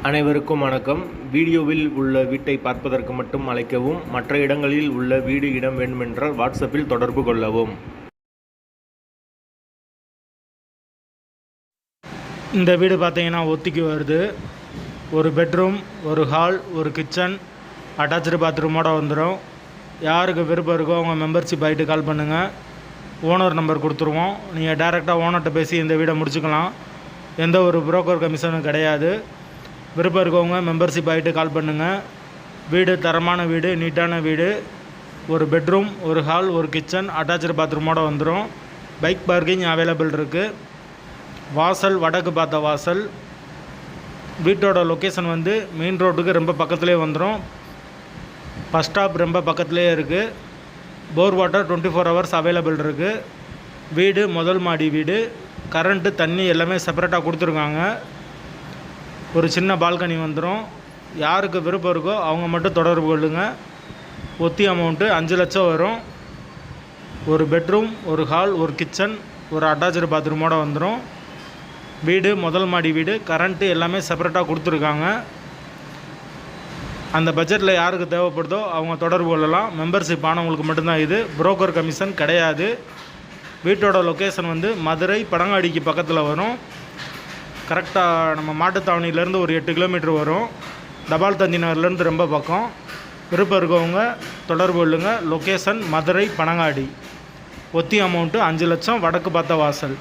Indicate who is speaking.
Speaker 1: அனைவருக்கும் வணக்கம். வீடியோவில் உள்ள வீட்டை பார்ப்பதற்கு மட்டும் அழைக்கவும். மற்ற இடங்களில் உள்ள வீடு இடம் வேண்டுமென்றால் வாட்ஸ்அப்பில் தொடர்பு கொள்ளவும்.
Speaker 2: இந்த வீடு பார்த்தீங்கன்னா ஒத்திக்கு வருது. ஒரு பெட்ரூம், ஒரு ஹால், ஒரு கிச்சன், அட்டாச்சு பாத்ரூமோடு வந்துடும். யாருக்கு விருப்பம் இருக்கோ அவங்க மெம்பர்ஷிப் ஆகிட்டு கால் பண்ணுங்கள். ஓனர் நம்பர் கொடுத்துருவோம். நீங்கள் டைரெக்டாக ஓனர்கிட்ட பேசி இந்த வீடை முடிச்சுக்கலாம். எந்த ஒரு புரோக்கர் கமிஷனும் கிடையாது. விருப்பம் இருக்கவங்க மெம்பர்ஷிப் ஆகிட்டு கால் பண்ணுங்கள். வீடு தரமான வீடு, நீட்டான வீடு. ஒரு பெட்ரூம், ஒரு ஹால், ஒரு கிச்சன், அட்டாச்சு பாத்ரூமோடு வந்துடும். பைக் பார்க்கிங் அவைலபிள் இருக்குது. வாசல் வடக்கு பார்த்த வாசல். வீட்டோட லொக்கேஷன் வந்து மெயின் ரோட்டுக்கு ரொம்ப பக்கத்துலேயே வந்துடும். பஸ் ஸ்டாப் ரொம்ப பக்கத்துலேயே இருக்குது. போர் வாட்டர் 24 hours அவைலபிள் இருக்குது. வீடு முதல் மாடி வீடு. கரண்ட்டு, தண்ணி எல்லாமே செப்பரேட்டாக கொடுத்துருக்காங்க. ஒரு சின்ன பால்கனி வந்துடும். யாருக்கு விருப்பம் இருக்கோ அவங்க மட்டும் தொடர்பு கொள்ளுங்கள். ஒத்தி அமௌண்ட்டு 5 லட்சம் வரும். ஒரு பெட்ரூம், ஒரு ஹால், ஒரு கிச்சன், ஒரு அட்டாச்சு பாத்ரூமோடு வந்துடும். வீடு முதல் மாடி வீடு. கரண்ட்டு எல்லாமே செப்பரேட்டாக கொடுத்துருக்காங்க. அந்த பட்ஜெட்டில் யாருக்கு தேவைப்படுதோ அவங்க தொடர்பு கொள்ளலாம். மெம்பர்ஷிப் ஆனவங்களுக்கு மட்டும்தான் இது. புரோக்கர் கமிஷன் கிடையாது. வீட்டோட லொக்கேஷன் வந்து மதுரை படங்காடிக்கு பக்கத்தில் வரும். கரெக்டாக நம்ம மாட்டுத்தாவணியிலேருந்து ஒரு 8 கிலோமீட்டர் வரும். தபால் தந்தி நகர்லேருந்து ரொம்ப பக்கம். விருப்பம் இருக்கவங்க தொடர்பு கொள்ளுங்கள். லொக்கேஷன் மதுரை பனங்காடி. ஒத்தி அமௌண்ட்டு 5 லட்சம். வடக்கு பார்த்த வாசல்.